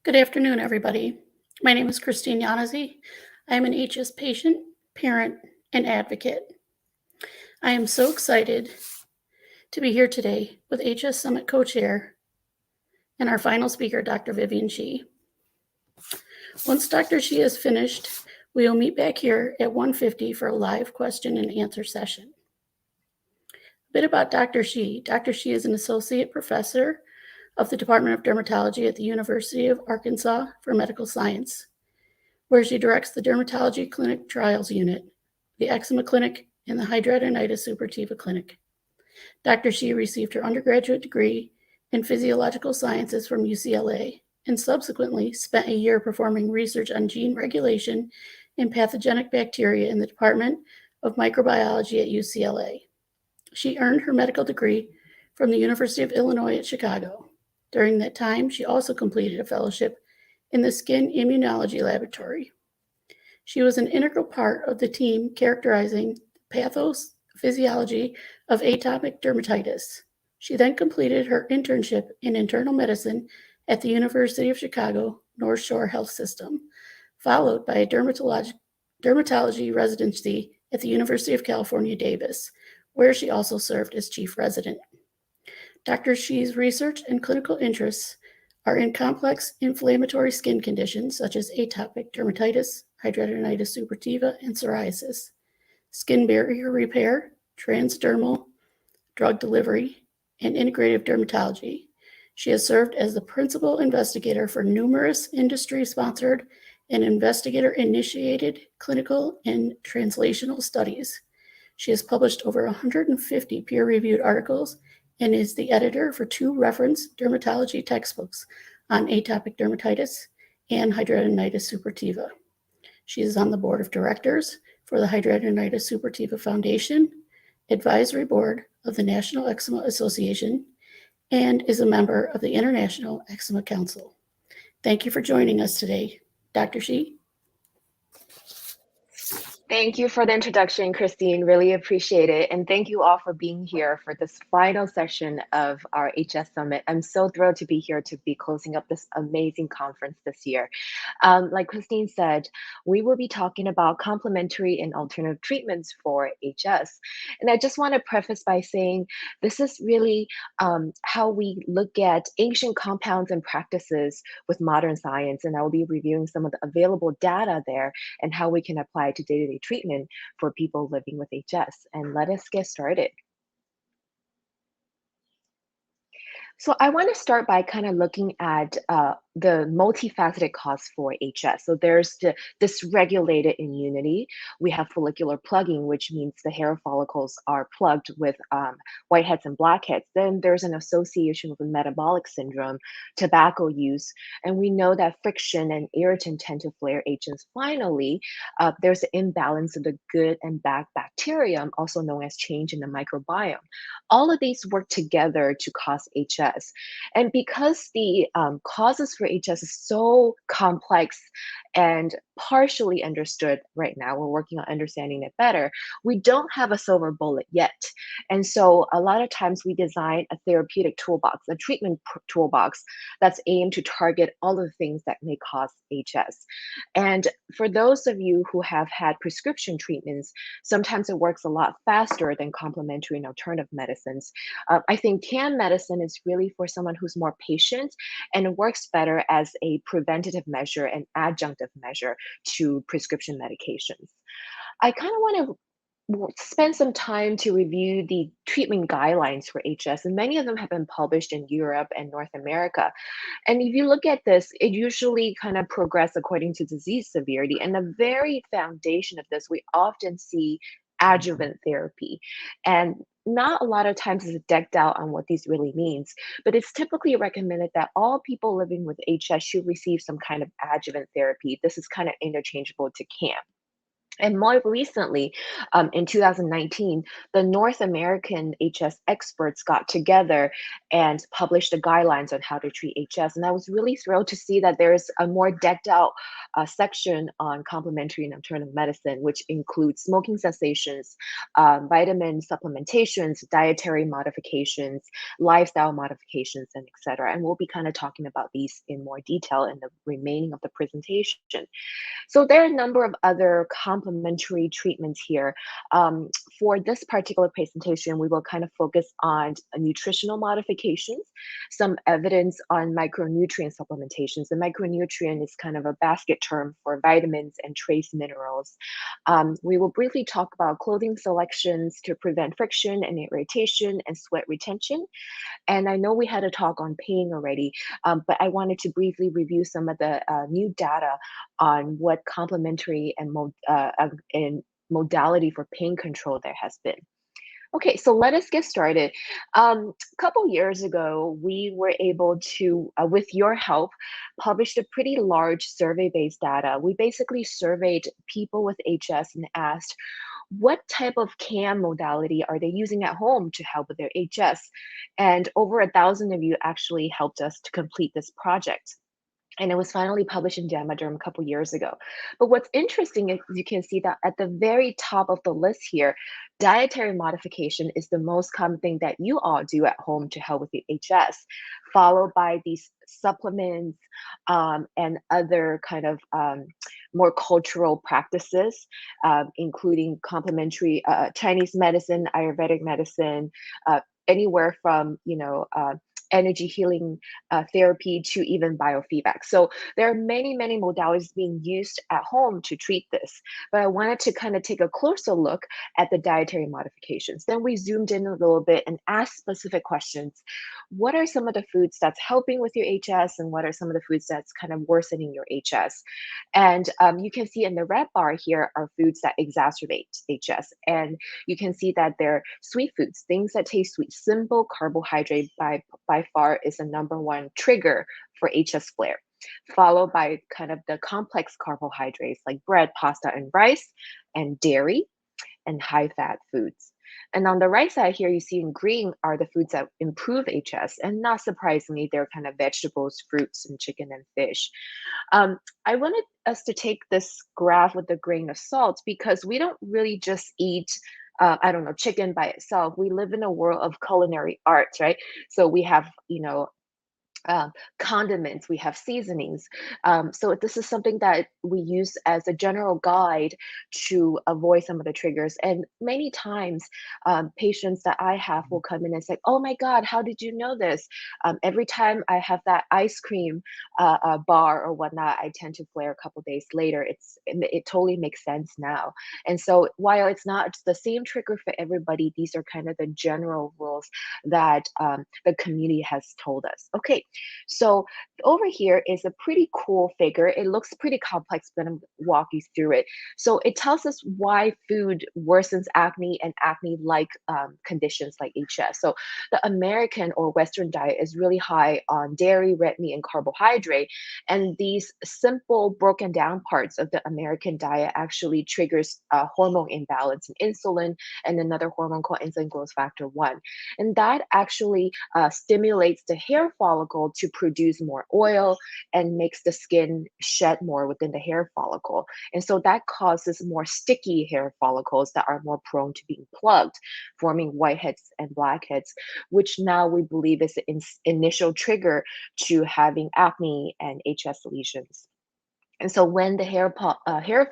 Good afternoon, everybody. My name is Christine Yanezi. I am an HS patient, parent, and advocate. I am so excited to be here today with HS Summit co-chair and our final speaker, Dr. Vivian Shi. Once Dr. Shi is finished, we will meet back here at 1:50 for a live question and answer session. A bit about Dr. Shi. Dr. Shi is an associate professor of the Department of Dermatology at the University of Arkansas for Medical Science, where she directs the Dermatology Clinic Trials Unit, the Eczema Clinic, and the Hidradenitis Suppurativa Clinic. Dr. Shi received her undergraduate degree in physiological sciences from UCLA and subsequently spent a year performing research on gene regulation and pathogenic bacteria in the Department of Microbiology at UCLA. She earned her medical degree from the University of Illinois at Chicago. During that time, she also completed a fellowship in the Skin Immunology Laboratory. She was an integral part of the team characterizing the pathophysiology of atopic dermatitis. She then completed her internship in internal medicine at the University of Chicago North Shore Health System, followed by a dermatology residency at the University of California, Davis, where she also served as chief resident. Dr. Shi's research and clinical interests are in complex inflammatory skin conditions such as atopic dermatitis, hidradenitis suppurativa, and psoriasis, skin barrier repair, transdermal drug delivery, and integrative dermatology. She has served as the principal investigator for numerous industry-sponsored and investigator-initiated clinical and translational studies. She has published over 150 peer-reviewed articles and is the editor for 2 reference dermatology textbooks on atopic dermatitis and hidradenitis suppurativa. She is on the board of directors for the Hidradenitis Suppurativa Foundation, advisory board of the National Eczema Association, and is a member of the International Eczema Council. Thank you for joining us today. Dr. Shi? Thank you for the introduction, Christine. Really appreciate it. And thank you all for being here for this final session of our HS Summit. I'm so thrilled to be here to be closing up this amazing conference this year. Like Christine said, we will be talking about complementary and alternative treatments for HS. And I just want to preface by saying this is really how we look at ancient compounds and practices with modern science. And I will be reviewing some of the available data there and how we can apply it to day-to-day treatment for people living with HS. And let us get started. So I want to start by kind of looking at the multifaceted cause for HS. So there's the dysregulated immunity. We have follicular plugging, which means the hair follicles are plugged with whiteheads and blackheads. Then there's an association with metabolic syndrome, tobacco use, and we know that friction and irritant tend to flare agents. Finally, there's an imbalance of the good and bad bacterium, also known as change in the microbiome. All of these work together to cause HS. And because the causes for HS is so complex and partially understood right now, we're working on understanding it better, we don't have a silver bullet yet. And so a lot of times we design a therapeutic toolbox, a treatment toolbox that's aimed to target all of the things that may cause HS. And for those of you who have had prescription treatments, sometimes it works a lot faster than complementary and alternative medicines. I think TAM medicine is really for someone who's more patient, and it works better as a preventative measure and adjunctive measure to prescription medications. I kind of want to spend some time to review the treatment guidelines for HS, and many of them have been published in Europe and North America. And if you look at this, it usually kind of progresses according to disease severity. And the very foundation of this, we often see adjuvant therapy. And not a lot of times is it decked out on what this really means, but it's typically recommended that all people living with HS should receive some kind of adjuvant therapy. This is kind of interchangeable to CAM. And more recently, in 2019, the North American HS experts got together and published the guidelines on how to treat HS. And I was really thrilled to see that there's a more decked out section on complementary and alternative medicine, which includes smoking cessations, vitamin supplementations, dietary modifications, lifestyle modifications, and etc. And we'll be kind of talking about these in more detail in the remaining of the presentation. So there are a number of other complementary treatments here. Um, for this particular presentation, we will kind of focus on nutritional modifications, some evidence on micronutrient supplementations. The micronutrient is kind of a basket term for vitamins and trace minerals. We will briefly talk about clothing selections to prevent friction and irritation and sweat retention. And I know we had a talk on pain already, but I wanted to briefly review some of the new data on what complementary and modality for pain control there has been. Okay, so let us get started. A couple years ago, we were able to, with your help, publish a pretty large survey-based data. We basically surveyed people with HS and asked, what type of CAM modality are they using at home to help with their HS? And over 1,000 of you actually helped us to complete this project. And it was finally published in JAMA Derm a couple years ago. But what's interesting is you can see that at the very top of the list here, dietary modification is the most common thing that you all do at home to help with the HS, followed by these supplements and other kind of more cultural practices, including complementary Chinese medicine, Ayurvedic medicine, anywhere from, energy healing therapy to even biofeedback. So there are many, many modalities being used at home to treat this. But I wanted to kind of take a closer look at the dietary modifications. Then we zoomed in a little bit and asked specific questions. What are some of the foods that's helping with your HS, and what are some of the foods that's kind of worsening your HS? And you can see in the red bar here are foods that exacerbate HS. And you can see that they're sweet foods, things that taste sweet. Simple carbohydrate by far is the number one trigger for HS flare, followed by kind of the complex carbohydrates like bread, pasta, and rice, and dairy, and high fat foods. And on the right side here, you see in green are the foods that improve HS. And not surprisingly, they're kind of vegetables, fruits, and chicken and fish. I wanted us to take this graph with a grain of salt because we don't really just eat I don't know, chicken by itself. We live in a world of culinary arts, right? So we have, uh, condiments, we have seasonings. So this is something that we use as a general guide to avoid some of the triggers. And many times, patients that I have will come in and say, "Oh my God, how did you know this?" Every time I have that ice cream bar or whatnot, I tend to flare a couple days later. It totally makes sense now. And so while it's not the same trigger for everybody, these are kind of the general rules that the community has told us. Okay, so over here is a pretty cool figure. It looks pretty complex, but I'm gonna walk you through it. So it tells us why food worsens acne and acne-like conditions like HS. So the American or Western diet is really high on dairy, red meat, and carbohydrate. And these simple broken down parts of the American diet actually triggers hormone imbalance in insulin and another hormone called insulin growth factor 1. And that actually stimulates the hair follicle to produce more oil and makes the skin shed more within the hair follicle. And so that causes more sticky hair follicles that are more prone to being plugged, forming whiteheads and blackheads, which now we believe is the initial trigger to having acne and HS lesions. And so when the hair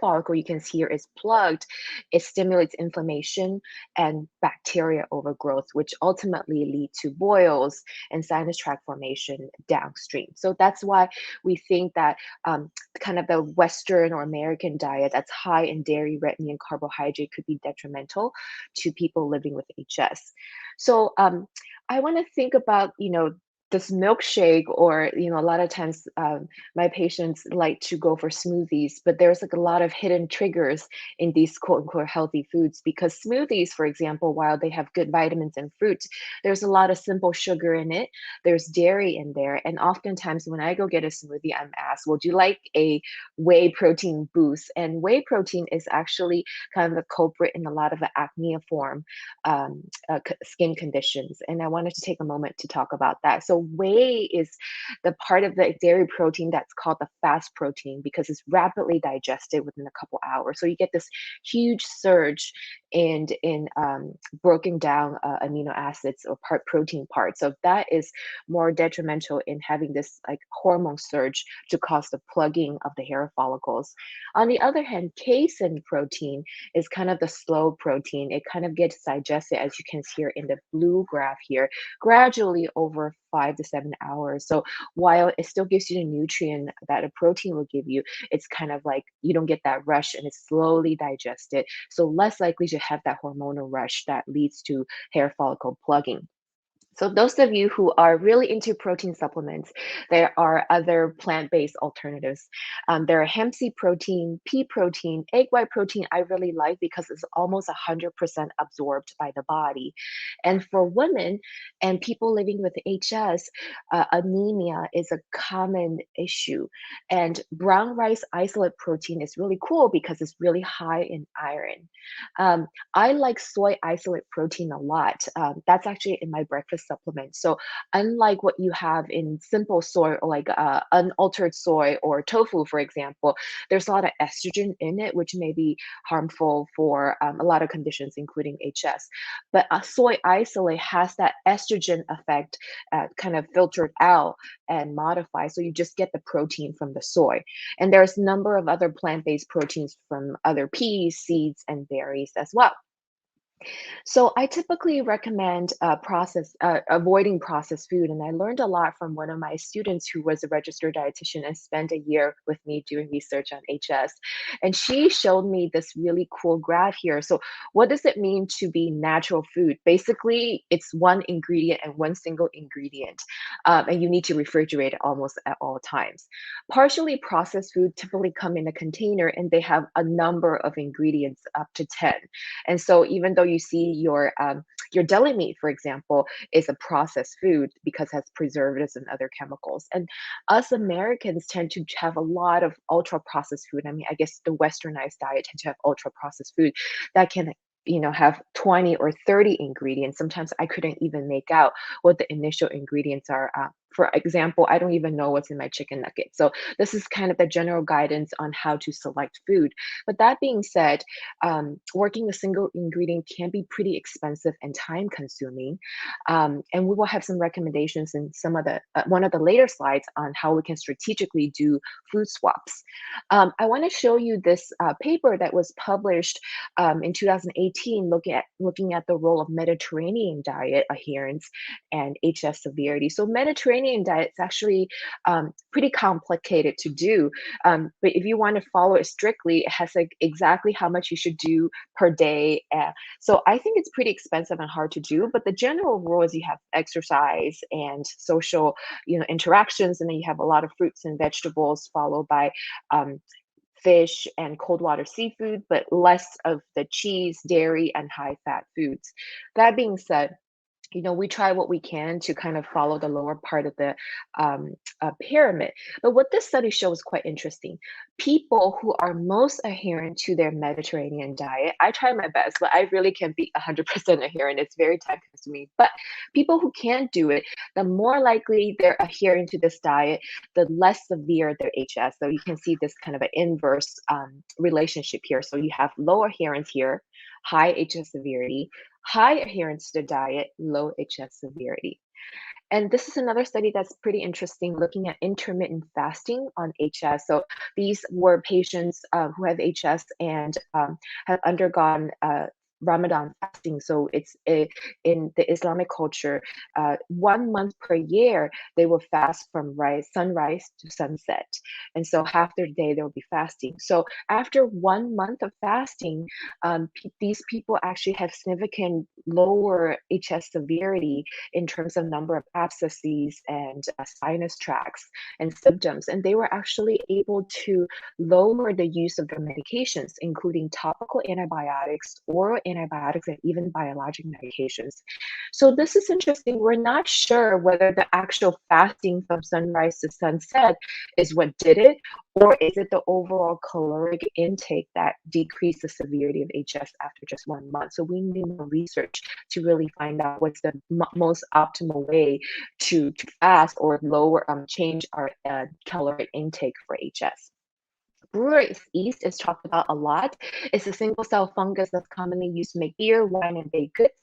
follicle you can see here is plugged, it stimulates inflammation and bacteria overgrowth, which ultimately lead to boils and sinus tract formation downstream. So that's why we think that kind of the Western or American diet that's high in dairy, red meat, and carbohydrate could be detrimental to people living with HS. So I want to think about, this milkshake, or a lot of times my patients like to go for smoothies, but there's like a lot of hidden triggers in these quote unquote healthy foods, because smoothies, for example, while they have good vitamins and fruit, there's a lot of simple sugar in it, there's dairy in there, and oftentimes when I go get a smoothie, I'm asked, well, do you like a whey protein boost? And whey protein is actually kind of the culprit in a lot of the acneiform skin conditions. And I wanted to take a moment to talk about that. So, whey is the part of the dairy protein that's called the fast protein because it's rapidly digested within a couple hours. So, you get this huge surge in broken down amino acids or protein parts. So, that is more detrimental in having this like hormone surge to cause the plugging of the hair follicles. On the other hand, casein protein is kind of the slow protein. It kind of gets digested, as you can see here in the blue graph here, gradually over 5 to 7 hours. So while it still gives you the nutrient that a protein will give you, it's kind of like you don't get that rush and it's slowly digested. So less likely to have that hormonal rush that leads to hair follicle plugging. So those of you who are really into protein supplements, there are other plant-based alternatives. There are hemp seed protein, pea protein, egg white protein I really like because it's almost 100% absorbed by the body. And for women and people living with HS, anemia is a common issue. And brown rice isolate protein is really cool because it's really high in iron. I like soy isolate protein a lot. That's actually in my breakfast supplement. So unlike what you have in simple soy or like unaltered soy or tofu, for example, there's a lot of estrogen in it, which may be harmful for a lot of conditions, including HS. But soy isolate has that estrogen effect kind of filtered out and modified. So you just get the protein from the soy. And there's a number of other plant-based proteins from other peas, seeds, and berries as well. So I typically recommend avoiding processed food, and I learned a lot from one of my students who was a registered dietitian and spent a year with me doing research on HS. And she showed me this really cool graph here. So what does it mean to be natural food? Basically, it's one ingredient and one single ingredient, and you need to refrigerate it almost at all times. Partially processed food typically come in a container, and they have a number of ingredients up to 10. And so even though you see your deli meat, for example, is a processed food because it has preservatives and other chemicals. And us Americans tend to have a lot of ultra processed food. I mean, I guess the westernized diet tend to have ultra processed food that can have 20 or 30 ingredients. Sometimes I couldn't even make out what the initial ingredients are. For example, I don't even know what's in my chicken nugget. So this is kind of the general guidance on how to select food. But that being said, working a single ingredient can be pretty expensive and time consuming. And we will have some recommendations in some of the one of the later slides on how we can strategically do food swaps. I want to show you this paper that was published in 2018, looking at the role of Mediterranean diet adherence and HS severity. So Mediterranean diet is actually pretty complicated to do, but if you want to follow it strictly, it has like exactly how much you should do per day. So I think it's pretty expensive and hard to do. But the general rule is you have exercise and social, interactions, and then you have a lot of fruits and vegetables, followed by um, fish and cold water seafood, but less of the cheese, dairy, and high fat foods. That being said, we try what we can to kind of follow the lower part of the pyramid. But what this study shows is quite interesting. People who are most adherent to their Mediterranean diet, I try my best, but I really can't be 100% adherent. It's very time consuming. But people who can't do it, the more likely they're adhering to this diet, the less severe their HS. So you can see this kind of an inverse relationship here. So you have low adherence here, high HS severity, high adherence to the diet, low HS severity. And this is another study that's pretty interesting, looking at intermittent fasting on HS. So these were patients who have HS and have undergone Ramadan fasting. So in the Islamic culture, 1 month per year they will fast from sunrise to sunset, and so half their day they will be fasting. So after 1 month of fasting, these people actually have significant lower HS severity in terms of number of abscesses and sinus tracts and symptoms, and they were actually able to lower the use of their medications, including topical antibiotics, oral antibiotics, and even biologic medications. So this is interesting. We're not sure whether the actual fasting from sunrise to sunset is what did it, or is it the overall caloric intake that decreased the severity of HS after just 1 month? So we need more research to really find out what's the most optimal way to fast or lower, change our caloric intake for HS. Brewer's yeast is talked about a lot. It's a single cell fungus that's commonly used to make beer, wine, and baked goods.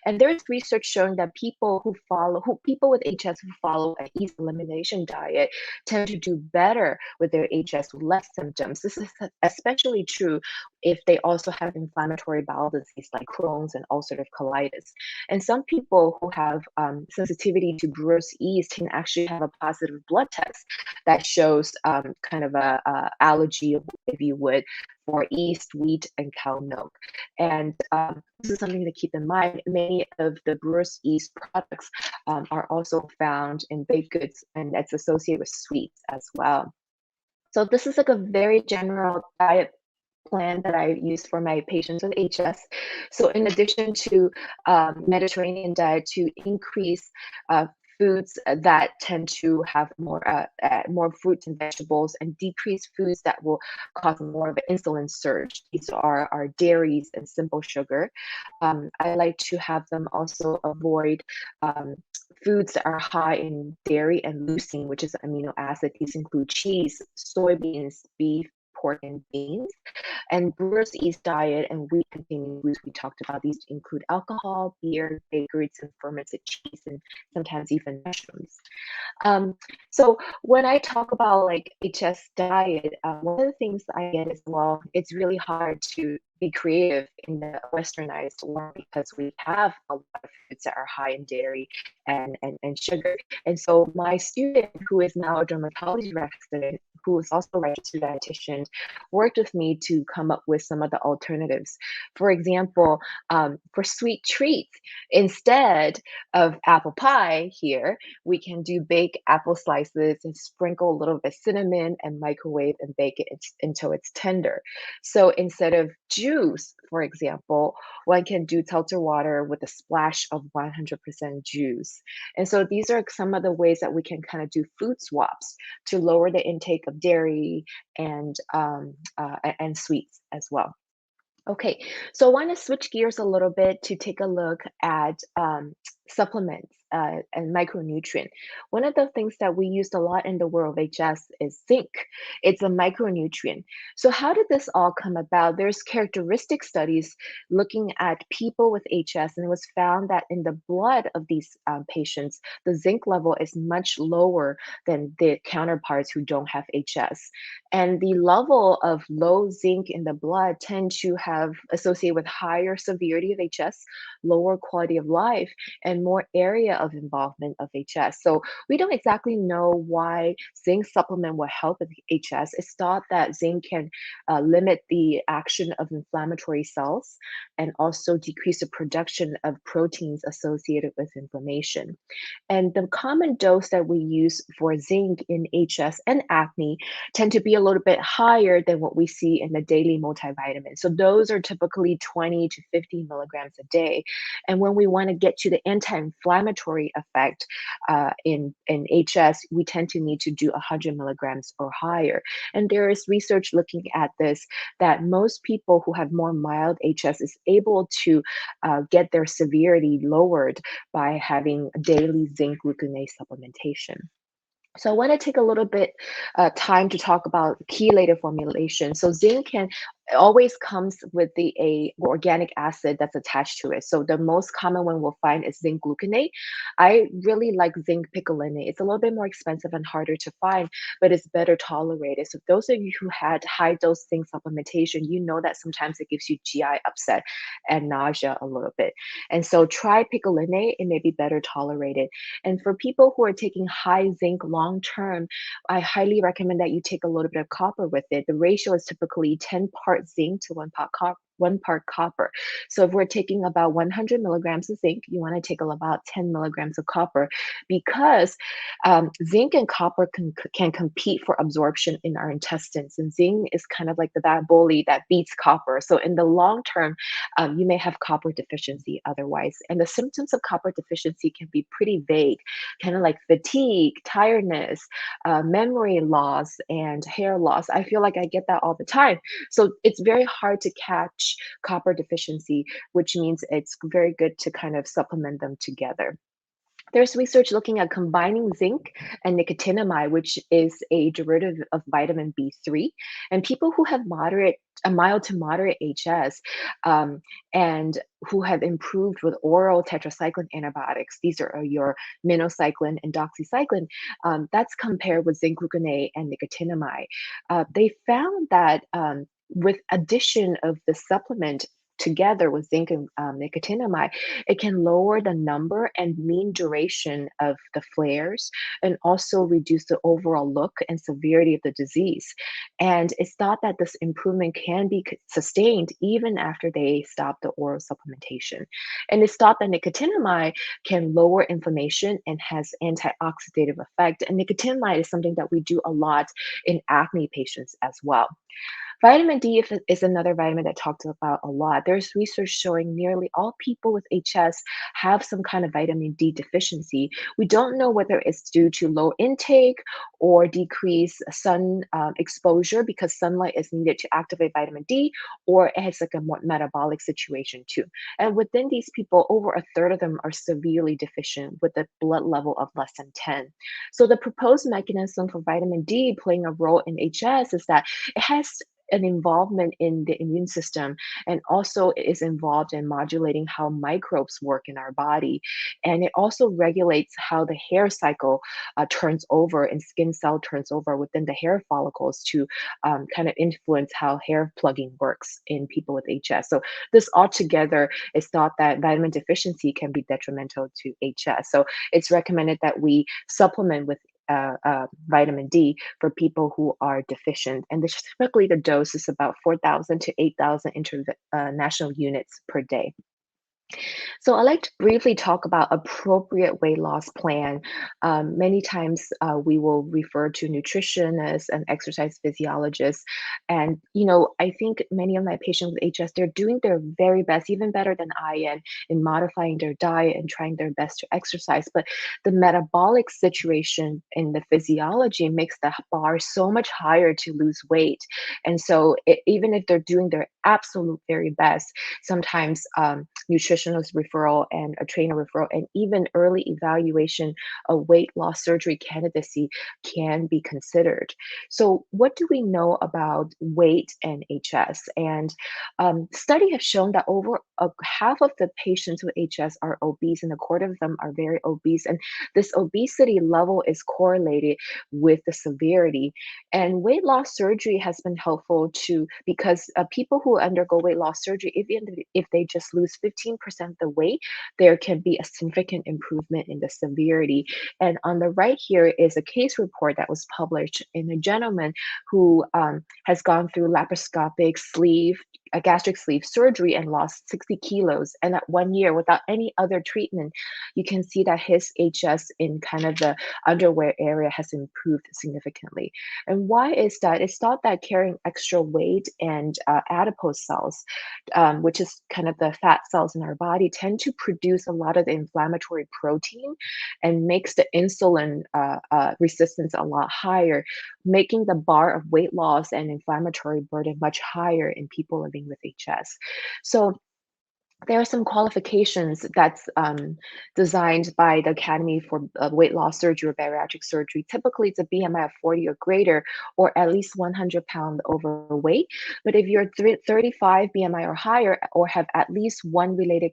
And there's research showing that people with HS who follow a yeast elimination diet tend to do better with their HS with less symptoms. This is especially true if they also have inflammatory bowel disease like Crohn's and ulcerative colitis. And some people who have sensitivity to brewer's yeast can actually have a positive blood test that shows kind of a allergy, if you would, for yeast, wheat, and cow milk. And this is something to keep in mind. Many of the brewer's yeast products are also found in baked goods, and it's associated with sweets as well. So this is like a very general diet plan that I use for my patients with HS. So in addition to Mediterranean diet, to increase foods that tend to have more fruits and vegetables, and decrease foods that will cause more of an insulin surge. These are our dairies and simple sugar. I like to have them also avoid foods that are high in dairy and leucine, which is an amino acid. These include cheese, soybeans, beef, pork, and beans. And brewer's yeast diet and wheat-containing foods, we talked about, these include alcohol, beer, baked goods, and fermented cheese, and sometimes even mushrooms. So when I talk about like HS diet, one of the things I get is, well, it's really hard to be creative in the westernized world because we have a lot of foods that are high in dairy and sugar. And so my student, who is now a dermatology resident, who is also a registered dietitian, worked with me to come up with some of the alternatives. For example, for sweet treats, instead of apple pie here, we can do bake apple slices and sprinkle a little bit of cinnamon and microwave and bake it until it's tender. So instead of juice, for example, one can do seltzer water with a splash of 100% juice. And so these are some of the ways that we can kind of do food swaps to lower the intake of dairy and sweets as well. Okay, so I want to switch gears a little bit to take a look at supplements and micronutrient. One of the things that we used a lot in the world of HS is zinc. It's a micronutrient. So how did this all come about? There's characteristic studies looking at people with HS, and it was found that in the blood of these patients, the zinc level is much lower than the counterparts who don't have HS. And the level of low zinc in the blood tend to have associated with higher severity of HS, lower quality of life, and more area of involvement of HS. So we don't exactly know why zinc supplement will help with HS. It's thought that zinc can limit the action of inflammatory cells and also decrease the production of proteins associated with inflammation. And the common dose that we use for zinc in HS and acne tend to be a little bit higher than what we see in the daily multivitamin. So those are typically 20 to 50 milligrams a day. And when we want to get to the anti-inflammatory effect in HS, we tend to need to do 100 milligrams or higher. And there is research looking at this, that most people who have more mild HS is able to get their severity lowered by having daily zinc gluconase supplementation. So I want to take a little bit time to talk about chelated formulation. So zinc can always comes with the a organic acid that's attached to it. So the most common one we'll find is zinc gluconate. I really like zinc picolinate. It's a little bit more expensive and harder to find, but it's better tolerated. So those of you who had high dose zinc supplementation, you know that sometimes it gives you GI upset and nausea a little bit. And so try picolinate, it may be better tolerated. And for people who are taking high zinc long term, I highly recommend that you take a little bit of copper with it. The ratio is typically 10 part zinc to 1 part copper. So if we're taking about 100 milligrams of zinc, you want to take about 10 milligrams of copper because zinc and copper can compete for absorption in our intestines. And zinc is kind of like the bad bully that beats copper. So in the long term, you may have copper deficiency otherwise. And the symptoms of copper deficiency can be pretty vague, kind of like fatigue, tiredness, memory loss, and hair loss. I feel like I get that all the time. So it's very hard to catch copper deficiency, which means it's very good to kind of supplement them together. There's research looking at combining zinc and nicotinamide, which is a derivative of vitamin B3. And people who have mild to moderate HS, um, and who have improved with oral tetracycline antibiotics, these are your minocycline and doxycycline, that's compared with zinc gluconate and nicotinamide. They found that with addition of the supplement together with zinc and nicotinamide, it can lower the number and mean duration of the flares and also reduce the overall look and severity of the disease. And it's thought that this improvement can be sustained even after they stop the oral supplementation. And it's thought that nicotinamide can lower inflammation and has antioxidative effect. And nicotinamide is something that we do a lot in acne patients as well. Vitamin D is another vitamin that talked about a lot. There's research showing nearly all people with HS have some kind of vitamin D deficiency. We don't know whether it's due to low intake or decreased sun exposure because sunlight is needed to activate vitamin D, or it has like a more metabolic situation too. And within these people, over a third of them are severely deficient with a blood level of less than 10. So the proposed mechanism for vitamin D playing a role in HS is that it has an involvement in the immune system and also is involved in modulating how microbes work in our body. And it also regulates how the hair cycle turns over and skin cell turns over within the hair follicles to kind of influence how hair plugging works in people with HS. So this altogether is thought that vitamin deficiency can be detrimental to HS. So it's recommended that we supplement with vitamin D for people who are deficient. And typically the dose is about 4,000 to 8,000 international units per day. So I like to briefly talk about appropriate weight loss plan. Many times we will refer to nutritionists and exercise physiologists. And, I think many of my patients with HS, they're doing their very best, even better than I am, in modifying their diet and trying their best to exercise. But the metabolic situation in the physiology makes the bar so much higher to lose weight. And so even if they're doing their absolute very best, sometimes nutritionist referral and a trainer referral, and even early evaluation of weight loss surgery candidacy can be considered. So, what do we know about weight and HS? And study have shown that over half of the patients with HS are obese, and a quarter of them are very obese. And this obesity level is correlated with the severity. And weight loss surgery has been helpful too, because people who undergo weight loss surgery, even if they just lose 15% of the weight, there can be a significant improvement in the severity. And on the right here is a case report that was published in a gentleman who has gone through laparoscopic sleeve, a gastric sleeve surgery and lost 60 kilos. And at 1 year, without any other treatment, you can see that his HS in kind of the underwear area has improved significantly. And why is that? It's thought that carrying extra weight and adipose cells, which is kind of the fat cells in our body, tend to produce a lot of the inflammatory protein and makes the insulin resistance a lot higher, making the bar of weight loss and inflammatory burden much higher in people living with HS. So There are some qualifications that's designed by the Academy for Weight Loss Surgery or Bariatric Surgery. Typically, it's a BMI of 40 or greater, or at least 100-pound overweight. But if you're 35 BMI or higher, or have at least one related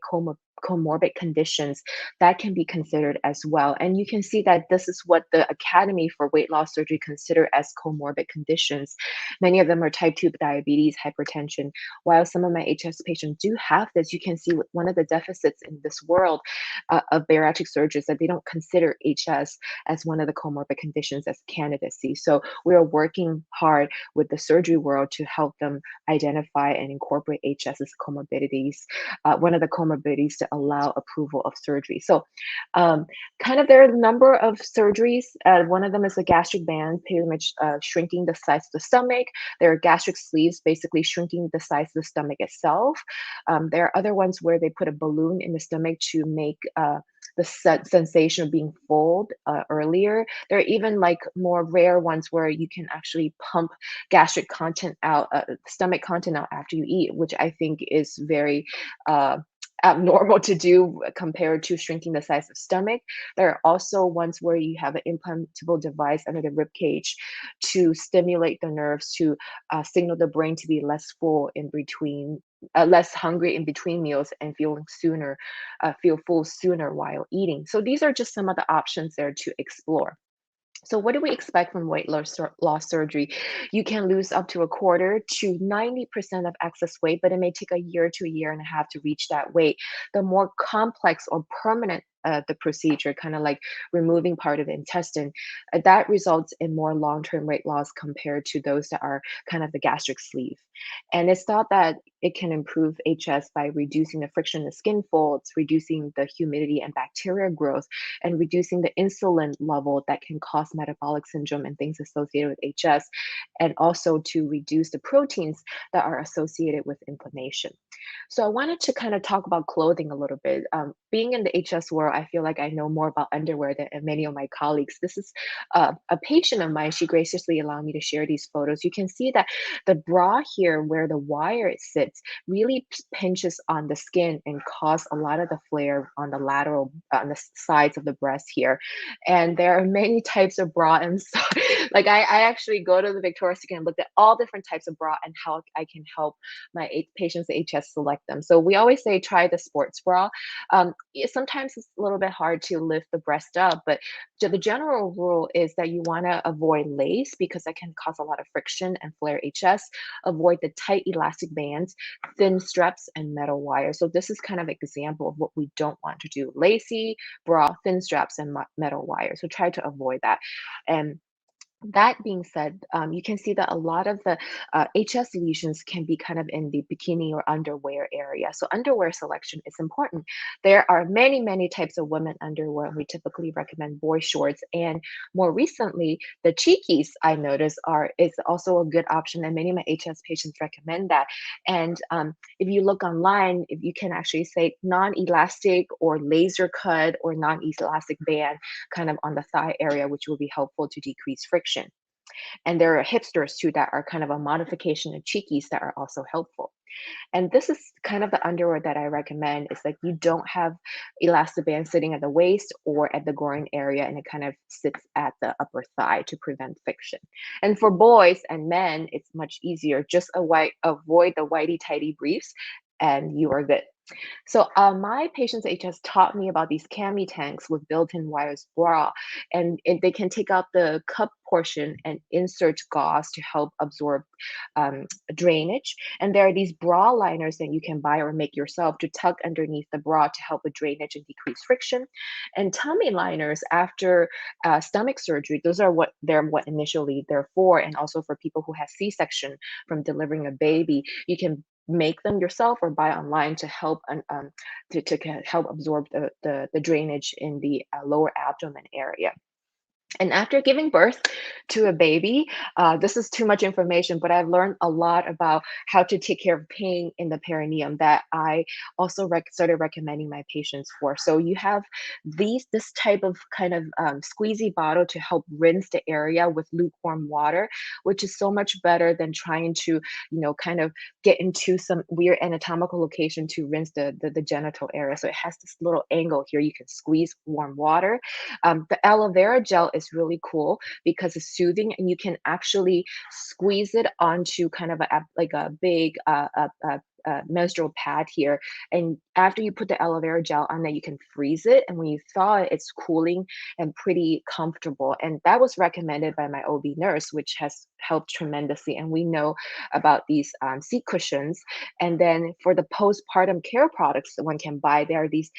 comorbid conditions, that can be considered as well. And you can see that this is what the Academy for Weight Loss Surgery consider as comorbid conditions. Many of them are type 2 diabetes, hypertension. While some of my HS patients do have this, you can see one of the deficits in this world of bariatric surgeons that they don't consider HS as one of the comorbid conditions as candidacy. So we are working hard with the surgery world to help them identify and incorporate HS as comorbidities, one of the comorbidities to allow approval of surgery. So um, kind of there are a number of surgeries. One of them is a gastric band, pretty much shrinking the size of the stomach. There are gastric sleeves, basically shrinking the size of the stomach itself. There are other ones where they put a balloon in the stomach to make the sensation of being full earlier. There are even like more rare ones where you can actually pump gastric content out, stomach content out after you eat, which I think is very abnormal to do compared to shrinking the size of stomach. There are also ones where you have an implantable device under the rib cage to stimulate the nerves to signal the brain to be less full in between, less hungry in between meals, and feel full sooner while eating. So these are just some of the options there to explore. So what do we expect from weight loss surgery? You can lose up to a quarter to 90% of excess weight, but it may take a year to a year and a half to reach that weight. The more complex or permanent the procedure, kind of like removing part of the intestine, that results in more long-term weight loss compared to those that are kind of the gastric sleeve. And it's thought that it can improve HS by reducing the friction in the skin folds, reducing the humidity and bacteria growth, and reducing the insulin level that can cause metabolic syndrome and things associated with HS, and also to reduce the proteins that are associated with inflammation. So I wanted to kind of talk about clothing a little bit. Being in the HS world, I feel like I know more about underwear than many of my colleagues. This is a patient of mine. She graciously allowed me to share these photos. You can see that the bra here, where the wire sits, really pinches on the skin and cause a lot of the flare on the lateral, on the sides of the breast here. And there are many types of bra, and so like I actually go to the Victoria's Secret and look at all different types of bra and how I can help my patients with HS select them. So we always say try the sports bra. Sometimes it's a little bit hard to lift the breast up, but the general rule is that you want to avoid lace because that can cause a lot of friction and flare HS. Avoid the tight elastic bands, thin straps, and metal wire. So this is kind of an example of what we don't want to do: lacy bra, thin straps, and metal wire. So try to avoid that. And that being said, you can see that a lot of the HS lesions can be kind of in the bikini or underwear area. So underwear selection is important. There are many, many types of women underwear. We typically recommend boy shorts, and more recently, the cheekies I notice are is also a good option, and many of my HS patients recommend that. And if you look online, if you can actually say non-elastic or laser cut or non-elastic band, kind of on the thigh area, which will be helpful to decrease friction. And there are hipsters too that are kind of a modification of cheekies that are also helpful. And this is kind of the underwear that I recommend. It's like you don't have elastic band sitting at the waist or at the groin area, and it kind of sits at the upper thigh to prevent friction. And for boys and men, it's much easier. Just avoid the whitey tighty briefs, and you are good. So my patients HS taught me about these cami tanks with built-in wires bra, and they can take out the cup portion and insert gauze to help absorb drainage. And there are these bra liners that you can buy or make yourself to tuck underneath the bra to help with drainage and decrease friction. And tummy liners after stomach surgery, those are what initially they're for, and also for people who have C-section from delivering a baby. You can make them yourself or buy online to help help absorb the drainage in the lower abdomen area. And after giving birth to a baby, this is too much information, but I've learned a lot about how to take care of pain in the perineum that I also started recommending my patients for. So you have this type of kind of squeezy bottle to help rinse the area with lukewarm water, which is so much better than trying to, kind of get into some weird anatomical location to rinse the genital area. So it has this little angle here. You can squeeze warm water. The aloe vera gel is really cool because it's soothing and you can actually squeeze it onto kind of like a big menstrual pad here. And after you put the aloe vera gel on that, you can freeze it. And when you thaw it, it's cooling and pretty comfortable. And that was recommended by my OB nurse, which has helped tremendously. And we know about these seat cushions. And then for the postpartum care products that one can buy, there are these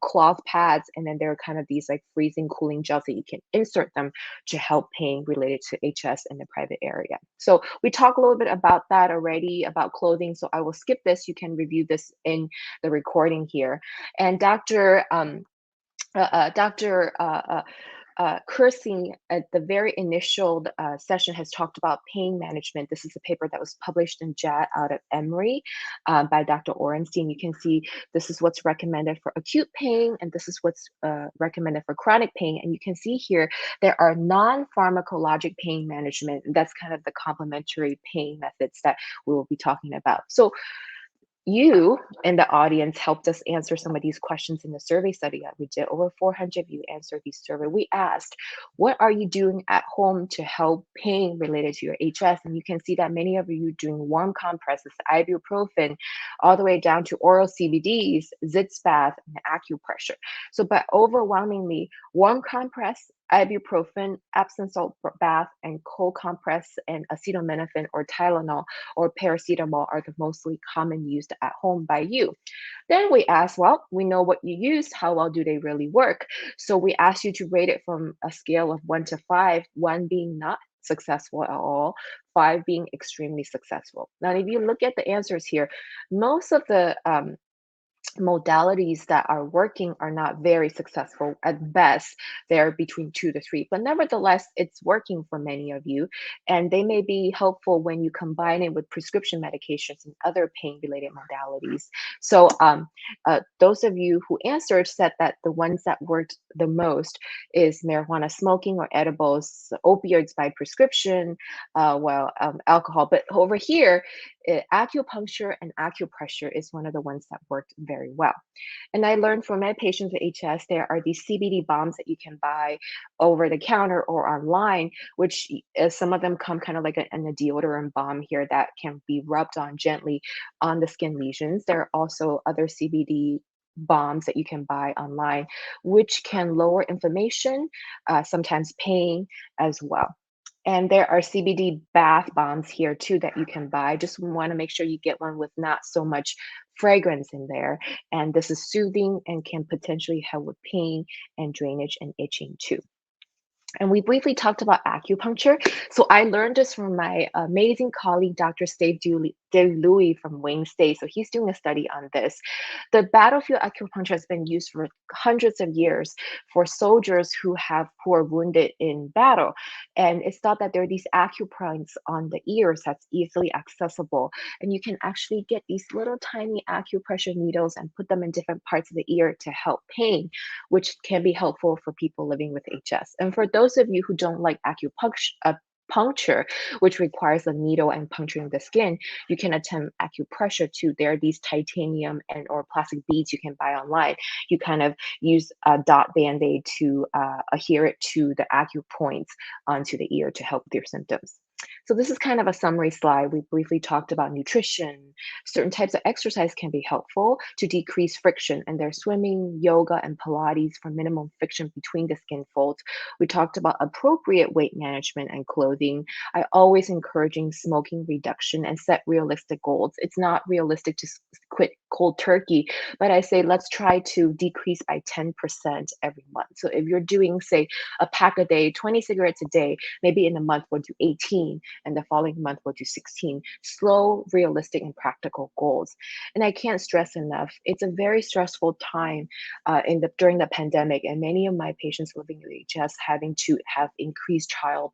cloth pads, and then there are kind of these like freezing cooling gels that you can insert them to help pain related to HS in the private area. So we talked a little bit about that already about clothing. So I will skip this. You can review this in the recording here. And Dr. Kursing at the very initial session has talked about pain management. This is a paper that was published in JAT out of Emory by Dr. Orenstein. You can see this is what's recommended for acute pain, and this is what's recommended for chronic pain. And you can see here there are non-pharmacologic pain management. That's kind of the complementary pain methods that we will be talking about. So you in the audience helped us answer some of these questions in the survey study that we did. Over 400 of you answered these survey. We asked, what are you doing at home to help pain related to your HS? And you can see that many of you doing warm compresses, ibuprofen, all the way down to oral CBDs, sitz bath, and acupressure. So, but overwhelmingly, warm compress, ibuprofen, Epsom salt bath, and cold compress, and acetaminophen or Tylenol or paracetamol are the mostly common used at home by you. Then we asked, well, we know what you use. How well do they really work? So we asked you to rate it from a scale of 1 to 5, 1 being not successful at all, 5 being extremely successful. Now, if you look at the answers here, most of the modalities that are working are not very successful. At best, they're between 2 to 3, but nevertheless, it's working for many of you. And they may be helpful when you combine it with prescription medications and other pain related modalities. So, those of you who answered said that the ones that worked the most is marijuana smoking or edibles, opioids by prescription, alcohol. But over here, acupuncture and acupressure is one of the ones that worked very well. And I learned from my patients with HS, there are these CBD bombs that you can buy over the counter or online, which some of them come kind of like a deodorant balm here that can be rubbed on gently on the skin lesions. There are also other CBD bombs that you can buy online, which can lower inflammation, sometimes pain as well. And there are CBD bath bombs here too that you can buy. Just want to make sure you get one with not so much fragrance in there. And this is soothing and can potentially help with pain and drainage and itching too. And we briefly talked about acupuncture. So I learned this from my amazing colleague, Dr. Dave Louis from Wayne State. So he's doing a study on this. The battlefield acupuncture has been used for hundreds of years for soldiers who are wounded in battle. And it's thought that there are these acupoints on the ears that's easily accessible. And you can actually get these little tiny acupressure needles and put them in different parts of the ear to help pain, which can be helpful for people living with HS. And for those of you who don't like puncture, which requires a needle and puncturing the skin, you can attempt acupressure too. There are these titanium and or plastic beads you can buy online. You kind of use a dot band-aid to adhere it to the acupoints onto the ear to help with your symptoms. So this is kind of a summary slide. We briefly talked about nutrition. Certain types of exercise can be helpful to decrease friction, and there's swimming, yoga, and Pilates for minimum friction between the skin folds. We talked about appropriate weight management and clothing. I always encouraging smoking reduction and set realistic goals. It's not realistic to quit cold turkey, but I say let's try to decrease by 10% every month. So if you're doing, say, a pack a day, 20 cigarettes a day, maybe in a month we'll do 18, and the following month we'll do 16. Slow, realistic, and practical goals. And I can't stress enough, it's a very stressful time during the pandemic, and many of my patients living with HS having to have increased child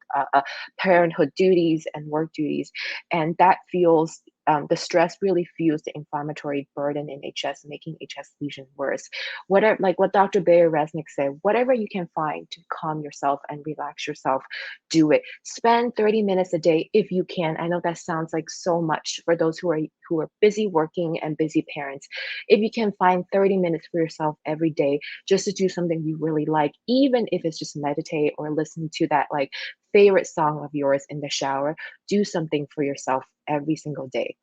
parenthood duties and work duties, and that feels the stress really fuels the inflammatory burden in HS, making HS lesion worse. Whatever, like what Dr. Bayer Resnick said, whatever you can find to calm yourself and relax yourself, do it. Spend 30 minutes a day if you can. I know that sounds like so much for those who are busy working and busy parents. If you can find 30 minutes for yourself every day just to do something you really like, even if it's just meditate or listen to that like favorite song of yours in the shower, do something for yourself every single day.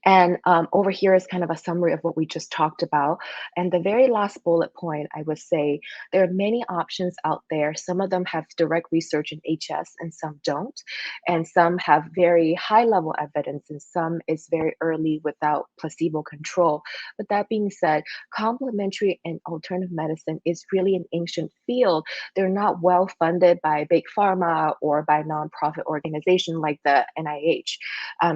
And over here is kind of a summary of what we just talked about. And the very last bullet point, I would say there are many options out there. Some of them have direct research in HS and some don't. And some have very high level evidence and some is very early without placebo control. But that being said, complementary and alternative medicine is really an ancient field. They're not well funded by big pharma or by nonprofit organization like the NIH.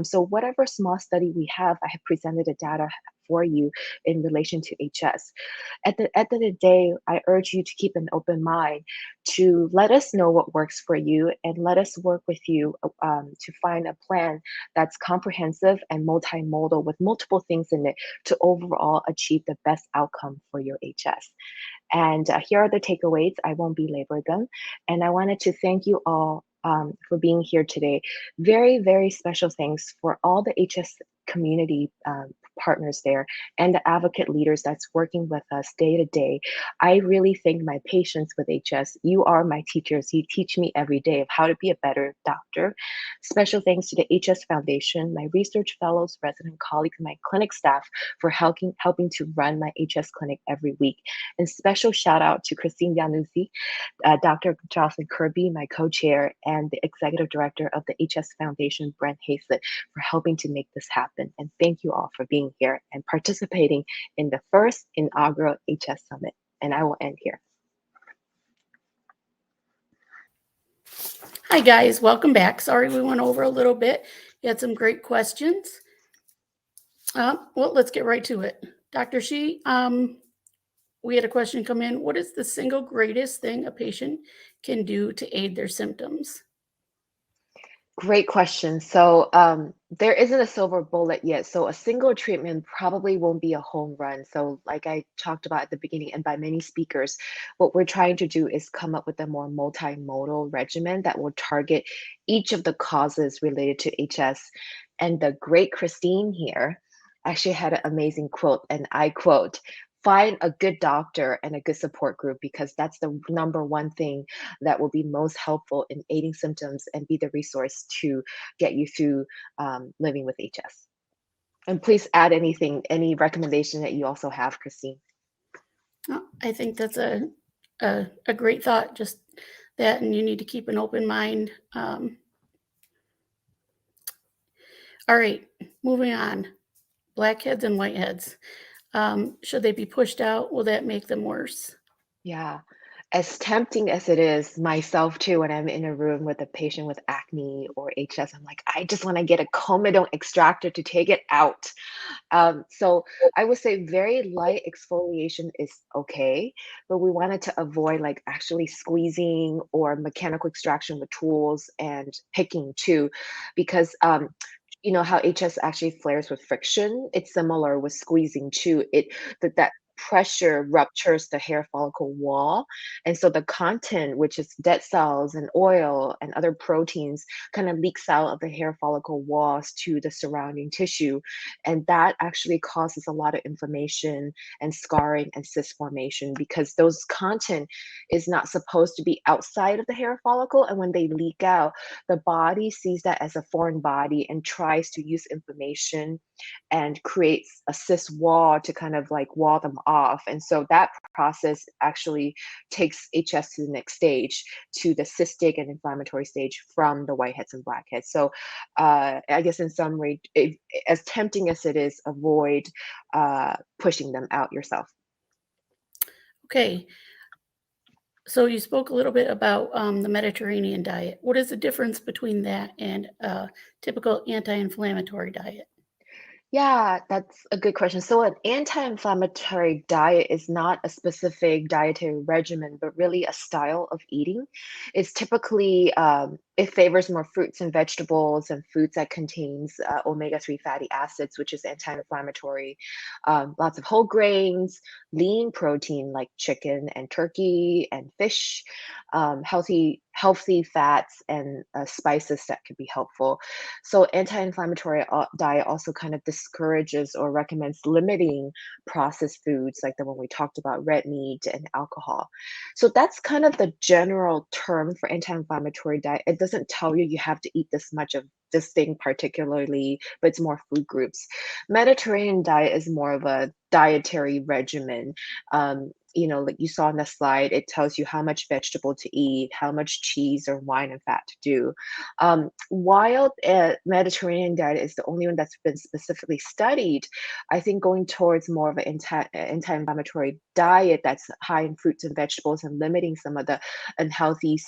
So whatever small study we have, I have presented the data for you in relation to HS. At the end of the day, I urge you to keep an open mind, to let us know what works for you and let us work with you to find a plan that's comprehensive and multimodal with multiple things in it to overall achieve the best outcome for your HS. And here are the takeaways. I won't belabor them. And I wanted to thank you all for being here today. Very, very special thanks for all the HS community partners there and the advocate leaders that's working with us day to day. I really thank my patients with HS. You are my teachers. You teach me every day of how to be a better doctor. Special thanks to the HS Foundation, my research fellows, resident colleagues, and my clinic staff for helping to run my HS clinic every week. And special shout out to Christine Januzzi, Dr. Jocelyn Kirby, my co-chair, and the executive director of the HS Foundation, Brent Hazlett, for helping to make this happen. And thank you all for being here and participating in the first inaugural HS Summit. And I will end here. Hi, guys. Welcome back. Sorry we went over a little bit. You had some great questions. Well, let's get right to it. Dr. Shi, we had a question come in. What is the single greatest thing a patient can do to aid their symptoms? Great question. So there isn't a silver bullet yet. So a single treatment probably won't be a home run. So like I talked about at the beginning and by many speakers, what we're trying to do is come up with a more multimodal regimen that will target each of the causes related to HS. And the great Christine here actually had an amazing quote, and I quote, find a good doctor and a good support group because that's the number one thing that will be most helpful in aiding symptoms and be the resource to get you through living with HS. And please add anything, any recommendation that you also have, Christine. I think that's a great thought. Just that, and you need to keep an open mind. All right, moving on. Blackheads and whiteheads. Should they be pushed out? Will that make them worse? Yeah. As tempting as it is, myself too, when I'm in a room with a patient with acne or HS, I'm like, I just want to get a comedone extractor to take it out. So I would say very light exfoliation is okay, but we wanted to avoid like actually squeezing or mechanical extraction with tools and picking too, because you know how HS actually flares with friction. It's similar with squeezing too. That pressure ruptures the hair follicle wall, and so the content, which is dead cells and oil and other proteins, kind of leaks out of the hair follicle walls to the surrounding tissue, and that actually causes a lot of inflammation and scarring and cyst formation because those content is not supposed to be outside of the hair follicle, and when they leak out, the body sees that as a foreign body and tries to use inflammation and creates a cyst wall to kind of like wall them off. And so that process actually takes HS to the next stage, to the cystic and inflammatory stage from the whiteheads and blackheads. So I guess in summary, as tempting as it is, avoid pushing them out yourself. Okay. So you spoke a little bit about the Mediterranean diet. What is the difference between that and a typical anti-inflammatory diet? Yeah, that's a good question. So, an anti-inflammatory diet is not a specific dietary regimen, but really a style of eating. It's typically it favors more fruits and vegetables and foods that contains omega-3 fatty acids, which is anti-inflammatory. Lots of whole grains, lean protein like chicken and turkey and fish, healthy fats and spices that could be helpful. So anti-inflammatory diet also kind of discourages or recommends limiting processed foods like the one we talked about, red meat and alcohol. So that's kind of the general term for anti-inflammatory diet. It doesn't tell you you have to eat this much of this thing particularly, but it's more food groups. Mediterranean diet is more of a dietary regimen. Like you saw on the slide, it tells you how much vegetable to eat, how much cheese or wine and fat to do. While Mediterranean diet is the only one that's been specifically studied, I think going towards more of an anti-inflammatory diet that's high in fruits and vegetables and limiting some of the unhealthy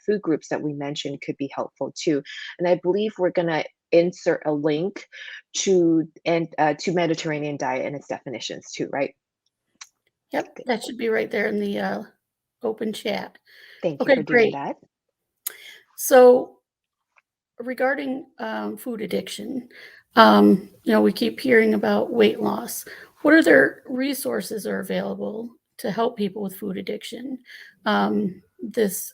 food groups that we mentioned could be helpful too. And I believe we're gonna insert a link to Mediterranean diet and its definitions too, right? Yep, Good. that should be right there in the open chat. Thank you Okay, for doing great. that. So regarding food addiction, we keep hearing about weight loss. What other resources are available to help people with food addiction? This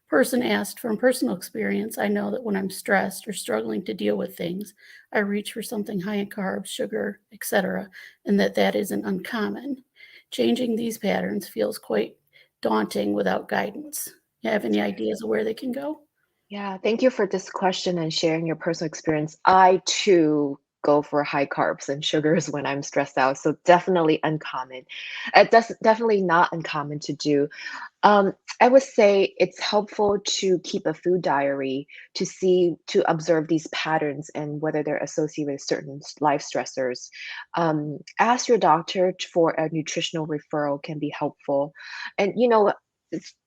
person asked from personal experience, I know that when I'm stressed or struggling to deal with things, I reach for something high in carbs, sugar, etc., and that isn't uncommon. Changing these patterns feels quite daunting without guidance. You have any ideas of where they can go? Yeah, thank you for this question and sharing your personal experience. I too go for high carbs and sugars when I'm stressed out, so definitely uncommon. That's definitely not uncommon to do. I would say it's helpful to keep a food diary to observe these patterns and whether they're associated with certain life stressors. Ask your doctor for a nutritional referral can be helpful. And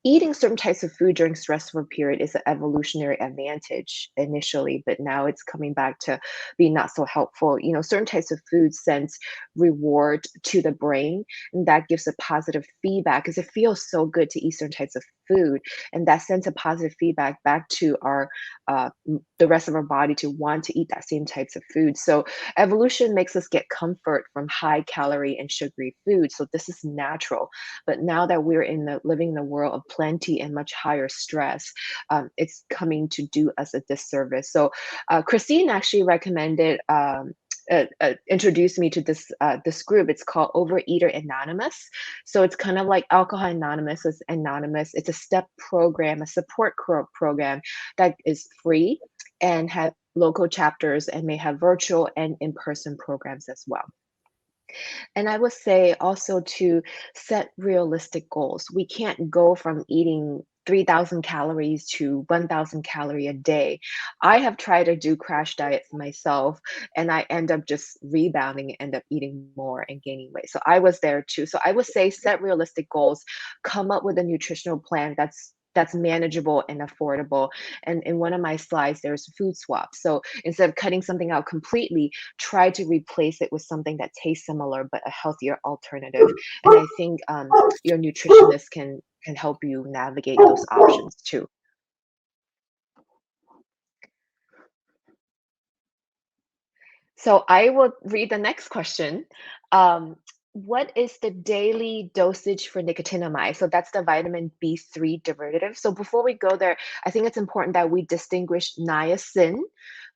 eating certain types of food during stressful period is an evolutionary advantage initially, but now it's coming back to being not so helpful. Certain types of food sends reward to the brain, and that gives a positive feedback because it feels so good to eat certain types of food, and that sends a positive feedback back to the rest of our body to want to eat that same types of food. So evolution makes us get comfort from high calorie and sugary food, so this is natural. But now that we're living in the world of plenty and much higher stress, it's coming to do us a disservice. So Christine actually recommended introduced me to this group. It's called Overeater Anonymous. So it's kind of like Alcohol Anonymous is anonymous. It's a step program, a support program that is free and have local chapters and may have virtual and in-person programs as well. And I would say also to set realistic goals. We can't go from eating 3,000 calories to 1,000 calorie a day. I have tried to do crash diets myself, and I end up just rebounding and end up eating more and gaining weight. So I was there too. So I would say set realistic goals, come up with a nutritional plan that's manageable and affordable. And in one of my slides, there's food swap. So instead of cutting something out completely, try to replace it with something that tastes similar but a healthier alternative. And I think your nutritionist can help you navigate those options too. So I will read the next question. Um, what is the daily dosage for nicotinamide? So that's the vitamin B3 derivative. So before we go there, I think it's important that we distinguish niacin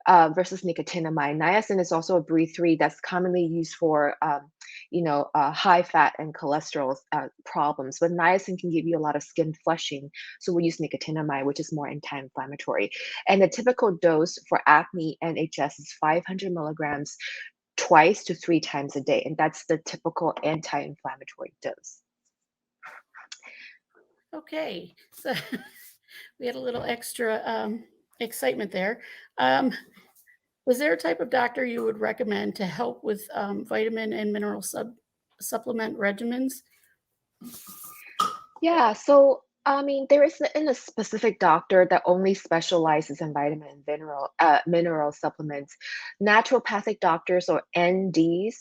versus nicotinamide. Niacin is also a B3 that's commonly used for, high fat and cholesterol problems. But niacin can give you a lot of skin flushing. So we use nicotinamide, which is more anti-inflammatory. And the typical dose for acne and HS is 500 milligrams twice to 3 times a day, and that's the typical anti-inflammatory dose. Okay, so we had a little extra excitement there. Um, was there a type of doctor you would recommend to help with vitamin and mineral supplement regimens? Yeah, so I mean, there isn't a specific doctor that only specializes in vitamin and mineral supplements. Naturopathic doctors or NDs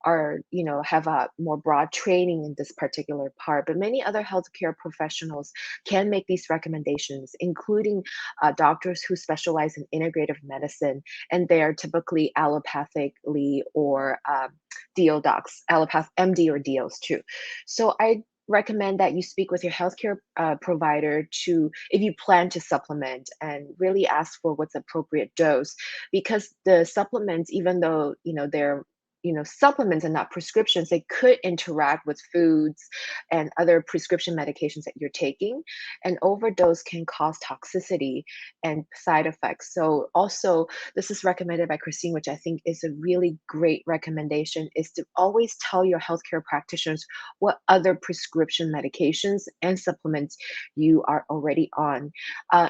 are, have a more broad training in this particular part, but many other healthcare professionals can make these recommendations, including doctors who specialize in integrative medicine, and they are typically allopathically or DO docs, MD or DOs too. So I recommend that you speak with your healthcare provider to if you plan to supplement and really ask for what's appropriate dose, because the supplements, even though they're supplements and not prescriptions, they could interact with foods and other prescription medications that you're taking, and overdose can cause toxicity and side effects. So also, this is recommended by Christine, which I think is a really great recommendation, is to always tell your healthcare practitioners what other prescription medications and supplements you are already on.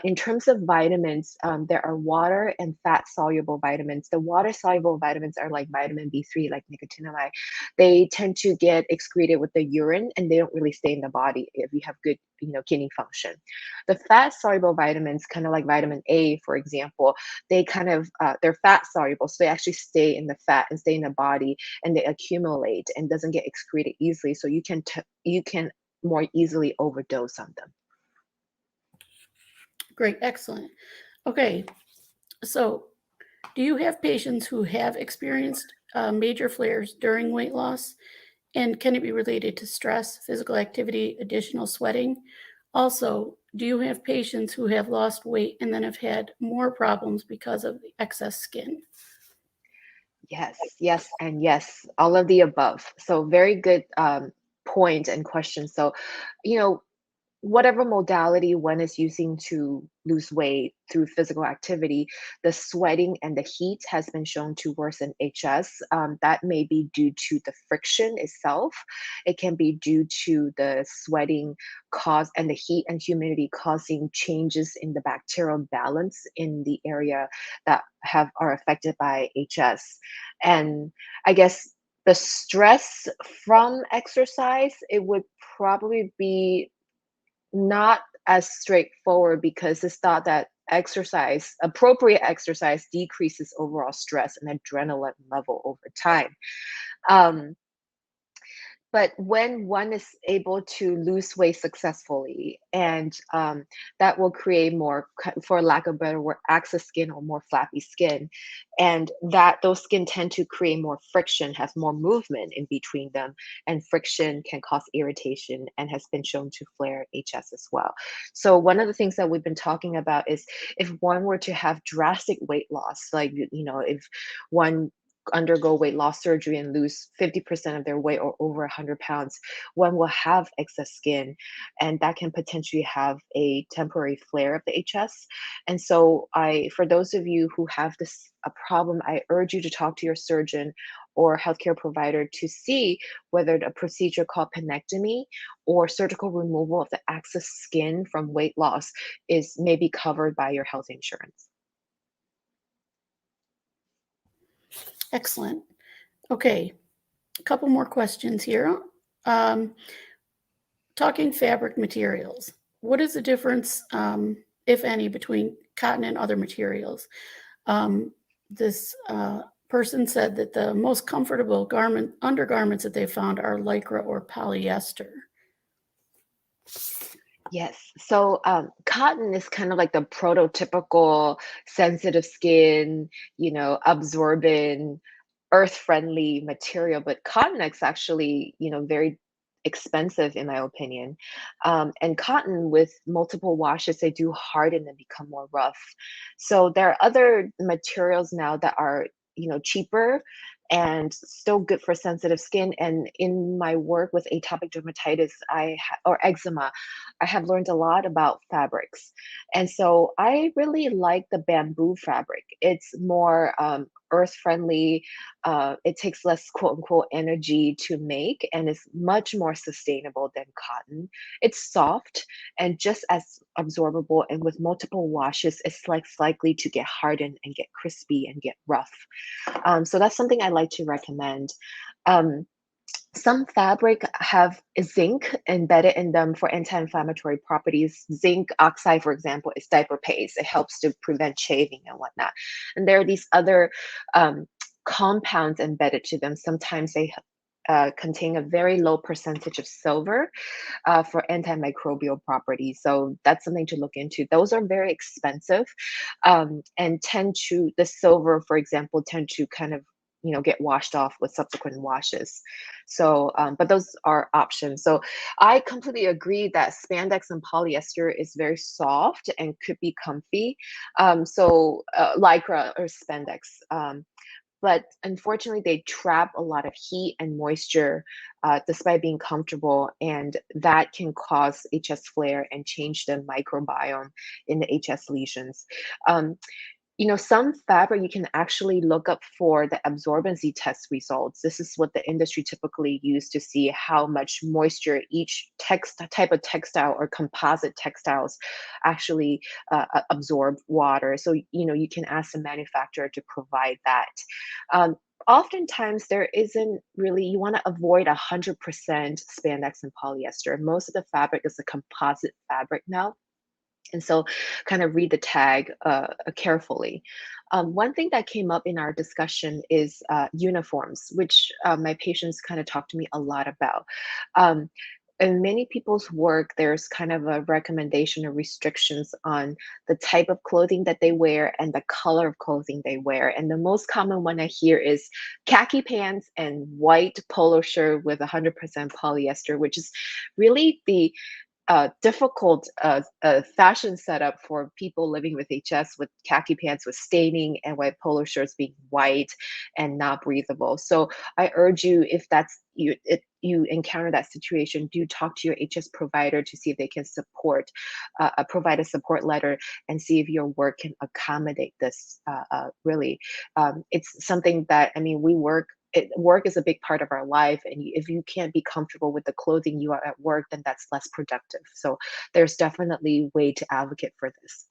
In terms of vitamins, there are water and fat soluble vitamins. The water soluble vitamins are like vitamin B3, like nicotinamide. They tend to get excreted with the urine and they don't really stay in the body if you have good kidney function. The fat soluble vitamins, kind of like vitamin A, for example, they kind of they're fat soluble, so they actually stay in the fat and stay in the body, and they accumulate and doesn't get excreted easily. So you can more easily overdose on them. Great, excellent. Okay, so do you have patients who have experienced major flares during weight loss? And can it be related to stress, physical activity, additional sweating? Also, do you have patients who have lost weight and then have had more problems because of the excess skin? Yes, yes, and yes, all of the above. So very good point and question. So, you know, whatever modality one is using to lose weight through physical activity, the sweating and the heat has been shown to worsen HS. That may be due to the friction itself. It can be due to the sweating cause and the heat and humidity causing changes in the bacterial balance in the area that are affected by HS. And I guess the stress from exercise, it would probably be not as straightforward, because it's thought that appropriate exercise decreases overall stress and adrenaline level over time. Um, but when one is able to lose weight successfully, and that will create more, for lack of better word, excess skin or more flappy skin, and that those skin tend to create more friction, has more movement in between them, and friction can cause irritation and has been shown to flare HS as well. So one of the things that we've been talking about is, if one were to have drastic weight loss, like if one undergo weight loss surgery and lose 50% of their weight or over 100 pounds, one will have excess skin, and that can potentially have a temporary flare of the HS. And so, for those of you who have this a problem, I urge you to talk to your surgeon or healthcare provider to see whether a procedure called penectomy or surgical removal of the excess skin from weight loss is maybe covered by your health insurance. Excellent. Okay, a couple more questions here. Um, Talking fabric materials, what is the difference, if any, between cotton and other materials? This person said that the most comfortable undergarments that they found are lycra or polyester. Yes. So cotton is kind of like the prototypical sensitive skin, absorbent, earth-friendly material. But cotton is actually, very expensive in my opinion. And cotton with multiple washes, they do harden and become more rough. So there are other materials now that are, cheaper and still good for sensitive skin. And in my work with atopic dermatitis, or eczema, I have learned a lot about fabrics. And so I really like the bamboo fabric. It's more earth friendly. It takes less quote unquote energy to make and is much more sustainable than cotton. It's soft and just as absorbable. And with multiple washes, it's less likely to get hardened and get crispy and get rough. So that's something I like to recommend. Um, some fabric have zinc embedded in them for anti-inflammatory properties. Zinc oxide, for example, is diaper paste. It helps to prevent shaving and whatnot. And there are these other compounds embedded to them. Sometimes they contain a very low percentage of silver for antimicrobial properties. So that's something to look into. Those are very expensive and the silver, for example, tend to kind of get washed off with subsequent washes. So but those are options. So I completely agree that spandex and polyester is very soft and could be comfy. Lycra or spandex, but unfortunately they trap a lot of heat and moisture despite being comfortable, and that can cause HS flare and change the microbiome in the HS lesions. um, some fabric you can actually look up for the absorbency test results. This is what the industry typically use to see how much moisture each type of textile or composite textiles actually absorb water. So, you can ask the manufacturer to provide that. Um, Oftentimes there isn't really, you want to avoid 100% spandex and polyester. Most of the fabric is a composite fabric now, and so kind of read the tag carefully. One thing that came up in our discussion is uniforms, which my patients kind of talk to me a lot about. Um, in many people's work, there's kind of a recommendation or restrictions on the type of clothing that they wear and the color of clothing they wear. And the most common one I hear is khaki pants and white polo shirt with 100% polyester, which is really the difficult fashion setup for people living with HS, with khaki pants with staining and white polo shirts being white and not breathable. So I urge you, if you encounter that situation, do talk to your HS provider to see if they can provide a support letter and see if your work can accommodate this. Really, it's something that, I mean, work is a big part of our life, and if you can't be comfortable with the clothing you are at work, then that's less productive. So there's definitely a way to advocate for this.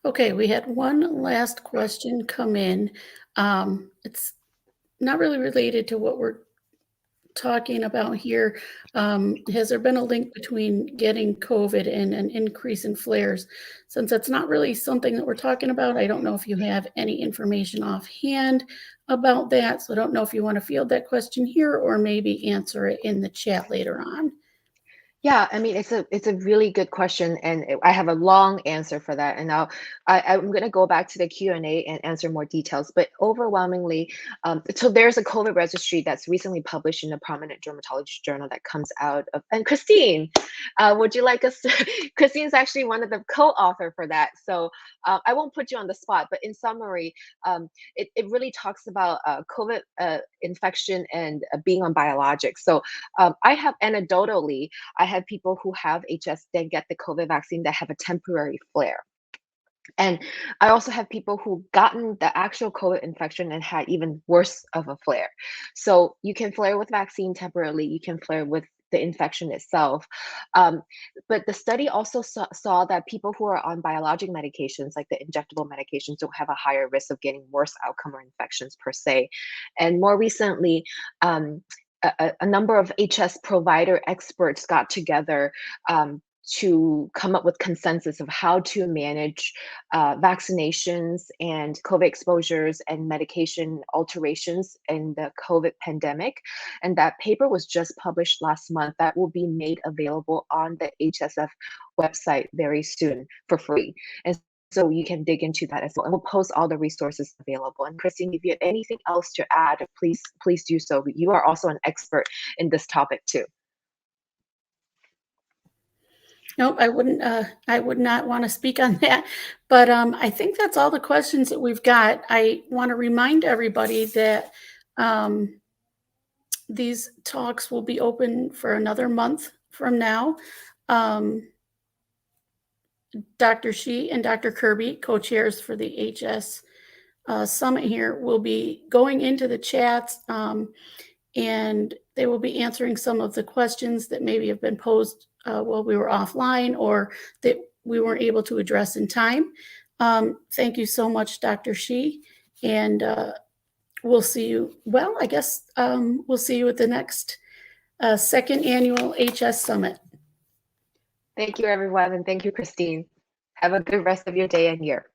Okay, we had one last question come in. It's not really related to what we're talking about here. Has there been a link between getting COVID and an increase in flares? Since that's not really something that we're talking about, I don't know if you have any information offhand about that. So I don't know if you want to field that question here or maybe answer it in the chat later on. Yeah, I mean, it's a really good question, and I have a long answer for that. And I'm going to go back to the Q&A and answer more details. But overwhelmingly, so there's a COVID registry that's recently published in a prominent dermatology journal that comes out of. And Christine, would you like us? Christine's actually one of the co-author for that. So I won't put you on the spot, but in summary, it really talks about COVID infection and being on biologics. So I have anecdotally, I have people who have HS then get the COVID vaccine that have a temporary flare. And I also have people who gotten the actual COVID infection and had even worse of a flare. So you can flare with vaccine temporarily, you can flare with the infection itself. Um, but the study also saw that people who are on biologic medications, like the injectable medications, don't have a higher risk of getting worse outcome or infections per se. And more recently, a number of HS provider experts got together to come up with consensus of how to manage vaccinations and COVID exposures and medication alterations in the COVID pandemic. And that paper was just published last month. That will be made available on the HSF website very soon for free. And so you can dig into that as well. And we'll post all the resources available. And Christine, if you have anything else to add, please do so. You are also an expert in this topic too. Nope, I wouldn't. I would not want to speak on that. But I think that's all the questions that we've got. I want to remind everybody that these talks will be open for another month from now. Dr. Shi and Dr. Kirby, co-chairs for the HS summit here, will be going into the chats, and they will be answering some of the questions that maybe have been posed while we were offline or that we weren't able to address in time. Thank you so much, Dr. Shi, and we'll see you. Well, I guess we'll see you at the next second annual HS Summit. Thank you, everyone, and thank you, Christine. Have a good rest of your day and year.